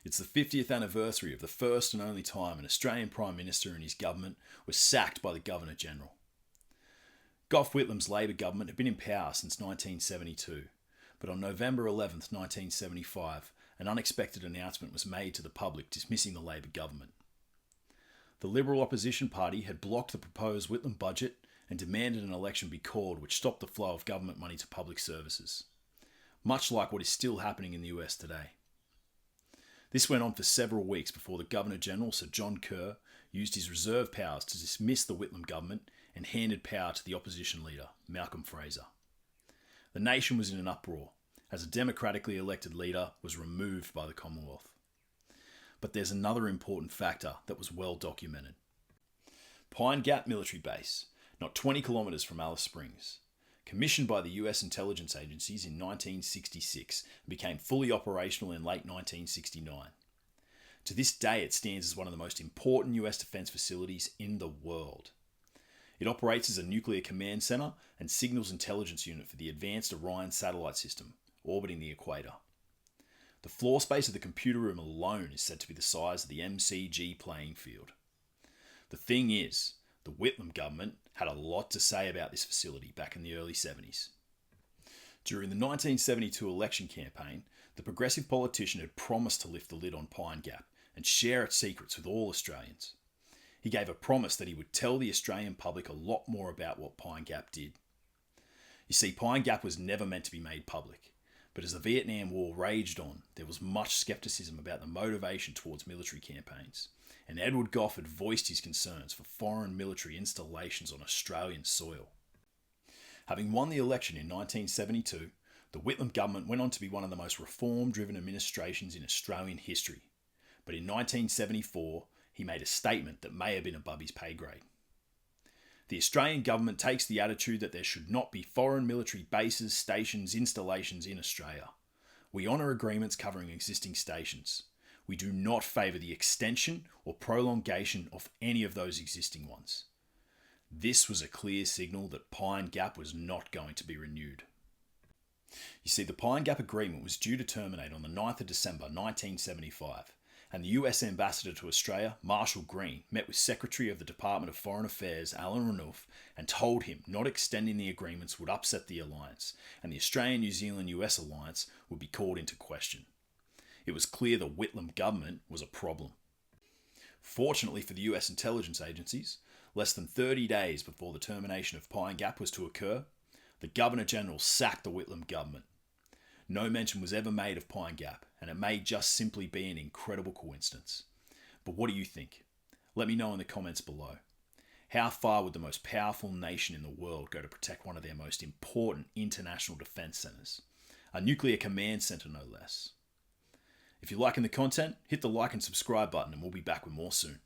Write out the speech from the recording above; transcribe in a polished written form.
It's the 50th anniversary of the first and only time an Australian Prime Minister and his government was sacked by the Governor-General. Gough Whitlam's Labor government had been in power since 1972, but on November 11, 1975, an unexpected announcement was made to the public dismissing the Labor government. The Liberal opposition party had blocked the proposed Whitlam budget and demanded an election be called which stopped the flow of government money to public services, much like what is still happening in the US today. This went on for several weeks before the Governor-General, Sir John Kerr, used his reserve powers to dismiss the Whitlam government and handed power to the opposition leader, Malcolm Fraser. The nation was in an uproar, as a democratically elected leader was removed by the Commonwealth. But there's another important factor that was well documented. Pine Gap Military Base, not 20 kilometres from Alice Springs, commissioned by the US intelligence agencies in 1966 and became fully operational in late 1969. To this day, it stands as one of the most important US defence facilities in the world. It operates as a nuclear command centre and signals intelligence unit for the Advanced Orion satellite system, orbiting the equator. The floor space of the computer room alone is said to be the size of the MCG playing field. The thing is, the Whitlam government had a lot to say about this facility back in the early 70s. During the 1972 election campaign, the progressive politician had promised to lift the lid on Pine Gap and share its secrets with all Australians. He gave a promise that he would tell the Australian public a lot more about what Pine Gap did. You see, Pine Gap was never meant to be made public, but as the Vietnam War raged on, there was much scepticism about the motivation towards military campaigns, and Edward Gough had voiced his concerns for foreign military installations on Australian soil. Having won the election in 1972, the Whitlam government went on to be one of the most reform-driven administrations in Australian history. But in 1974, he made a statement that may have been above his pay grade. The Australian government takes the attitude that there should not be foreign military bases, stations, installations in Australia. We honour agreements covering existing stations. We do not favour the extension or prolongation of any of those existing ones. This was a clear signal that Pine Gap was not going to be renewed. You see, the Pine Gap Agreement was due to terminate on the 9th of December 1975, and the US Ambassador to Australia, Marshall Green, met with Secretary of the Department of Foreign Affairs, Alan Renouf, and told him not extending the agreements would upset the alliance, and the Australian-New Zealand-US alliance would be called into question. It was clear the Whitlam government was a problem. Fortunately for the US intelligence agencies, less than 30 days before the termination of Pine Gap was to occur, the Governor-General sacked the Whitlam government. No mention was ever made of Pine Gap, and it may just simply be an incredible coincidence. But what do you think? Let me know in the comments below. How far would the most powerful nation in the world go to protect one of their most important international defence centres? A nuclear command centre, no less. If you're liking the content, hit the like and subscribe button and we'll be back with more soon.